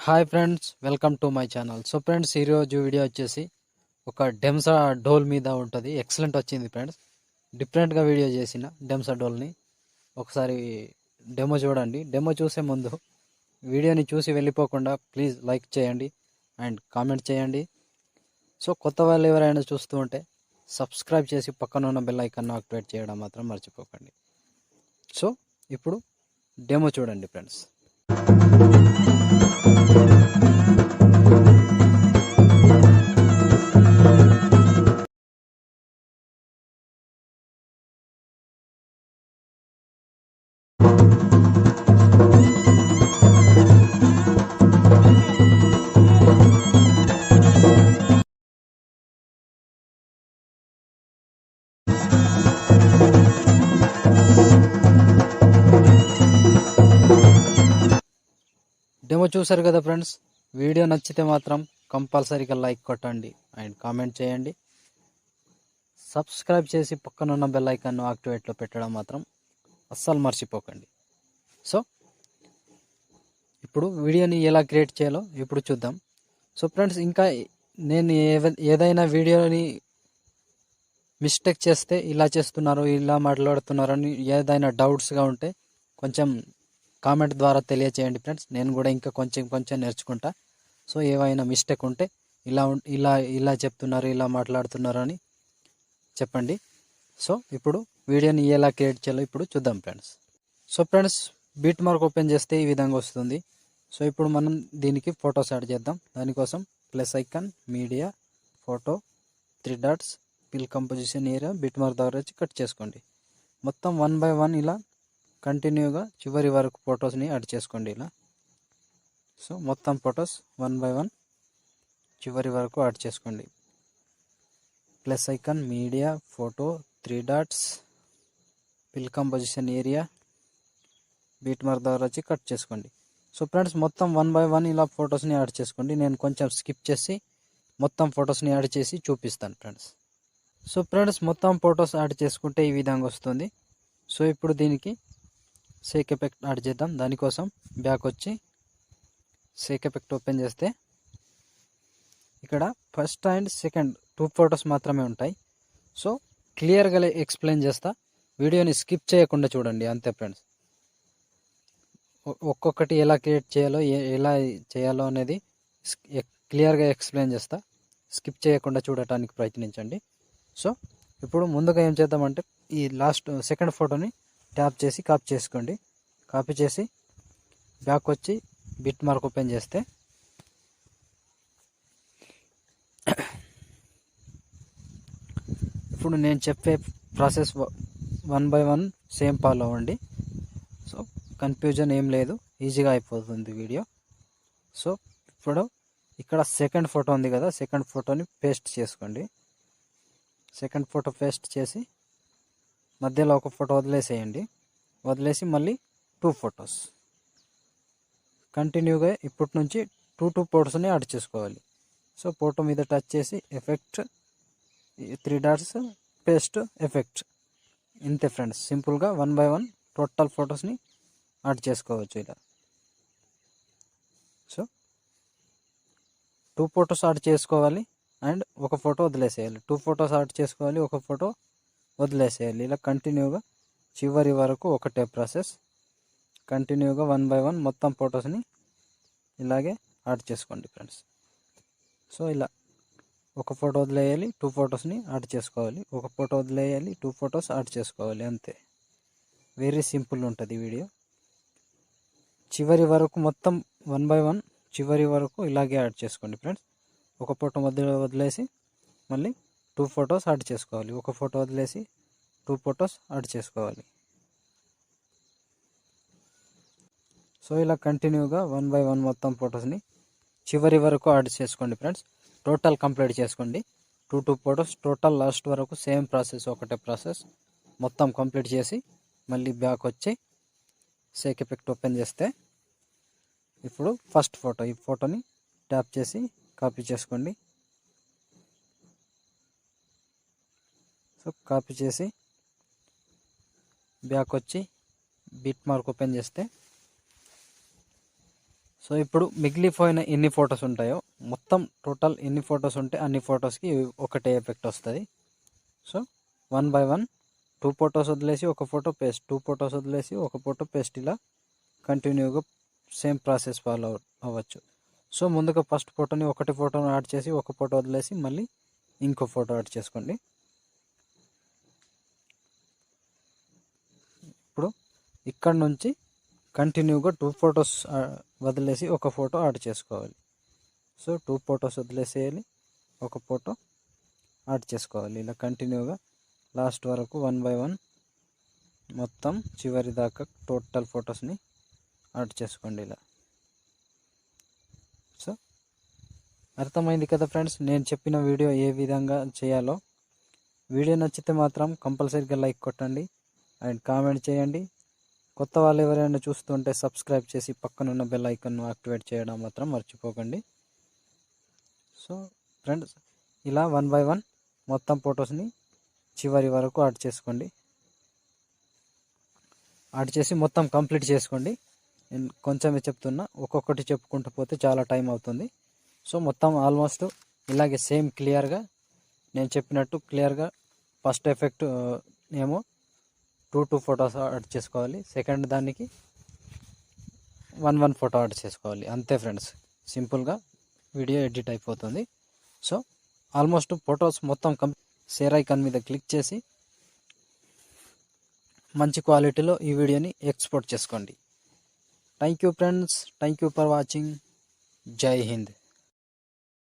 Hi friends, welcome to my channel. So friends, ఈరోజు video వచ్చేసి ఒక డెమ్సా డోల్ మీద ఉంటుంది. ఎక్సలెంట్ వచ్చింది ఫ్రెండ్స్. డిఫరెంట్గా వీడియో చేసిన డెమ్సా డోల్ని ఒకసారి డెమో చూడండి. డెమో చూసే ముందు వీడియోని చూసి వెళ్ళిపోకుండా ప్లీజ్ లైక్ చేయండి అండ్ కామెంట్ చేయండి. సో కొత్త వాళ్ళు ఎవరైనా చూస్తూ ఉంటే సబ్స్క్రైబ్ చేసి పక్కన ఉన్న బెల్ ఐకాన్ యాక్టివేట్ చేయడం మాత్రం మర్చిపోకండి. సో ఇప్పుడు డెమో చూడండి ఫ్రెండ్స్. డెమో చూసారు కదా ఫ్రెండ్స్. వీడియో నచ్చితే మాత్రం కంపల్సరీగా లైక్ కొట్టండి అండ్ కామెంట్ చేయండి. సబ్స్క్రైబ్ చేసి పక్కన ఉన్న బెల్ ఐకాన్ను యాక్టివేట్లో పెట్టడం మాత్రం అస్సలు మర్చిపోకండి. సో ఇప్పుడు వీడియోని ఎలా క్రియేట్ చేయాలో ఇప్పుడు చూద్దాం. సో ఫ్రెండ్స్, ఇంకా నేను ఏదైనా వీడియోని మిస్టేక్ చేస్తే ఇలా చేస్తున్నారు, ఇలా మాట్లాడుతున్నారు అని ఏదైనా డౌట్స్గా ఉంటే కొంచెం కామెంట్ ద్వారా తెలియచేయండి ఫ్రెండ్స్. నేను కూడా ఇంకా కొంచెం నేర్చుకుంటా. సో ఏవైనా మిస్టేక్ ఉంటే ఇలా ఇలా ఇలా చెప్తున్నారు, ఇలా మాట్లాడుతున్నారు అని చెప్పండి. సో ఇప్పుడు వీడియోని ఎలా క్రియేట్ చేయాలో ఇప్పుడు చూద్దాం friends. So friends, beat mark open చేస్తే ఈ విధంగా వస్తుంది. సో ఇప్పుడు మనం దీనికి ఫొటోస్ యాడ్ చేద్దాం. దానికోసం plus icon, media, photo, 3 dots, fill composition area, bit mark దగ్గర వచ్చి కట్ చేసుకోండి. మొత్తం 1 by 1 ఇలా కంటిన్యూగా చివరి వరకు ఫొటోస్ని యాడ్ చేసుకోండి ఇలా. సో మొత్తం ఫొటోస్ 1 by 1 చివరి వరకు యాడ్ చేసుకోండి. Plus icon, media, photo, 3 dots, fill composition area, beat mark దగ్గర వచ్చి కట్ చేసుకోండి. సో ఫ్రెండ్స్, మొత్తం 1 by 1 ఇలా ఫొటోస్ని యాడ్ చేసుకోండి. నేను కొంచెం స్కిప్ చేసి మొత్తం ఫొటోస్ని యాడ్ చేసి చూపిస్తాను ఫ్రెండ్స్. సో ఫ్రెండ్స్, మొత్తం ఫొటోస్ యాడ్ చేసుకుంటే ఈ విధంగా వస్తుంది. సో ఇప్పుడు దీనికి షేక్ ఎఫెక్ట్ యాడ్ చేద్దాం. దానికోసం బ్యాక్ వచ్చి షేక్ ఎఫెక్ట్ ఓపెన్ చేస్తే ఇక్కడ ఫస్ట్ అండ్ సెకండ్ 2 ఫొటోస్ మాత్రమే ఉంటాయి. సో క్లియర్గా ఎక్స్ప్లెయిన్ చేస్తా, వీడియోని స్కిప్ చేయకుండా చూడండి అంతే ఫ్రెండ్స్. ఒక్కొక్కటి ఎలా క్రియేట్ చేయాలో ఎలా చేయాలో అనేది క్లియర్గా ఎక్స్ప్లెయిన్ చేస్తా. స్కిప్ చేయకుండా చూడటానికి ప్రయత్నించండి. సో ఇప్పుడు ముందుగా ఏం చేద్దామంటే ఈ లాస్ట్ సెకండ్ ఫోటోని ట్యాప్ చేసి కాపీ చేసుకోండి. కాపీ చేసి బ్యాక్ వచ్చి బిట్ మార్క్ ఓపెన్ చేస్తే ఇప్పుడు నేను చెప్పే ప్రాసెస్ 1 by 1 సేమ్ ఫాలో అవ్వండి. సో కన్ఫ్యూజన్ ఏం లేదు, ఈజీగా అయిపోతుంది వీడియో. సో ఇప్పుడు ఇక్కడ సెకండ్ ఫోటో ఉంది కదా, సెకండ్ ఫోటోని పేస్ట్ చేసుకోండి. సెకండ్ ఫోటో పేస్ట్ చేసి మధ్యలో ఒక ఫోటో వదిలేసేయండి. వదిలేసి మళ్ళీ 2 ఫొటోస్ కంటిన్యూగా ఇప్పటి నుంచి 2 ఫొటోస్ని యాడ్ చేసుకోవాలి. సో ఫోటో మీద టచ్ చేసి ఎఫెక్ట్, 3 డాట్స్, పేస్ట్, ఎఫెక్ట్, ఇంతే ఫ్రెండ్స్. సింపుల్గా 1 by 1 టోటల్ ఫొటోస్ని యాడ్ చేసుకోవచ్చు ఇలా. సో 2 ఫొటోస్ యాడ్ చేసుకోవాలి అండ్ ఒక ఫోటో వదిలేసేయాలి. 2 ఫొటోస్ యాడ్ చేసుకోవాలి, ఒక ఫోటో వదిలేసేయాలి. ఇలా కంటిన్యూగా చివరి వరకు ఒకటే ప్రాసెస్. కంటిన్యూగా 1 by 1 మొత్తం ఫొటోస్ని ఇలాగే యాడ్ చేసుకోండి ఫ్రెండ్స్. సో ఇలా ఒక ఫోటో వదిలేయాలి, 2 ఫొటోస్ని యాడ్ చేసుకోవాలి, ఒక ఫోటో వదిలేయాలి, 2 ఫొటోస్ యాడ్ చేసుకోవాలి, అంతే. వెరీ సింపుల్ ఉంటుంది వీడియో. చివరి వరకు మొత్తం 1 by 1 చివరి వరకు ఇలాగే యాడ్ చేసుకోండి ఫ్రెండ్స్. ఒక ఫోటో మధ్యలో వదిలేసి మళ్ళీ 2 ఫొటోస్ యాడ్ చేసుకోవాలి, ఒక ఫోటో వదిలేసి 2 ఫొటోస్ యాడ్ చేసుకోవాలి. సో ఇలా కంటిన్యూగా 1 by 1 మొత్తం ఫొటోస్ని చివరి వరకు యాడ్ చేసుకోండి ఫ్రెండ్స్. టోటల్ కంప్లీట్ చేసుకోండి. 2 ఫొటోస్ టోటల్ లాస్ట్ వరకు సేమ్ ప్రాసెస్, ఒకటే ప్రాసెస్. మొత్తం కంప్లీట్ చేసి మళ్ళీ బ్యాక్ వచ్చి షేక్ ఎఫెక్ట్ ఓపెన్ చేస్తే ఇప్పుడు ఫస్ట్ ఫోటో, ఈ ఫోటోని ట్యాప్ చేసి కాపీ చేసుకోండి. సో కాపీ చేసి బ్యాక్ వచ్చి బిట్ మార్క్ ఓపెన్ చేస్తే సో ఇప్పుడు మిగిలిపోయిన ఎన్ని ఫొటోస్ ఉంటాయో మొత్తం టోటల్ ఎన్ని ఫొటోస్ ఉంటే అన్ని ఫొటోస్కి ఒకటే ఎఫెక్ట్ వస్తుంది. సో 1 by 1 2 ఫొటోస్ వదిలేసి ఒక ఫోటో పేస్ట్, 2 ఫొటోస్ వదిలేసి ఒక ఫోటో పేస్ట్, ఇలా కంటిన్యూగా సేమ్ ప్రాసెస్ ఫాలో అవ్వచ్చు. సో ముందుగా ఫస్ట్ ఫోటోని ఒకటి ఫోటోని యాడ్ చేసి ఒక ఫోటో వదిలేసి మళ్ళీ ఇంకో ఫోటో యాడ్ చేసుకోండి. ఇప్పుడు ఇక్కడ నుంచి కంటిన్యూగా 2 ఫొటోస్ వదిలేసి ఒక ఫోటో యాడ్ చేసుకోవాలి. సో 2 ఫొటోస్ వదిలేసేయాలి, ఒక ఫోటో యాడ్ చేసుకోవాలి. ఇలా కంటిన్యూగా లాస్ట్ వరకు 1 by 1 మొత్తం చివరి దాకా టోటల్ ఫొటోస్ని యాడ్ చేసుకోండి ఇలా. సో అర్థమైంది కదా ఫ్రెండ్స్, నేను చెప్పిన వీడియో ఏ విధంగా చేయాలో. వీడియో నచ్చితే మాత్రం కంపల్సరీగా లైక్ కొట్టండి అండ్ కామెంట్ చేయండి. కొత్త వాళ్ళు ఎవరైనా చూస్తుంటే సబ్స్క్రైబ్ చేసి పక్కనున్న బెల్ ఐకాన్ను యాక్టివేట్ చేయడం మాత్రం మర్చిపోకండి. సో ఫ్రెండ్స్, ఇలా 1 by 1 మొత్తం ఫొటోస్ని చివరి వరకు యాడ్ చేసుకోండి. యాడ్ చేసి మొత్తం కంప్లీట్ చేసుకోండి. నేను కొంచెమే చెప్తున్నా, ఒక్కొక్కటి చెప్పుకుంటూ పోతే చాలా టైం అవుతుంది. సో మొత్తం ఆల్మోస్ట్ ఇలాగే సేమ్ క్లియర్గా నేను చెప్పినట్టు క్లియర్గా ఫస్ట్ ఎఫెక్ట్ ఏమో 2 ఫొటోస్ యాడ్ చేసుకోవాలి, సెకండ్ దానికి 1 ఫోటో యాడ్ చేసుకోవాలి. అంతే ఫ్రెండ్స్, సింపుల్గా వీడియో ఎడిట్ అయిపోతుంది. సో ఆల్మోస్ట్ ఫొటోస్ మొత్తం షేర్ ఐకాన్ మీద క్లిక్ చేసి మంచి క్వాలిటీలో ఈ వీడియోని ఎక్స్పోర్ట్ చేసుకోండి. Thank you friends, thank you for watching. జై హింద్.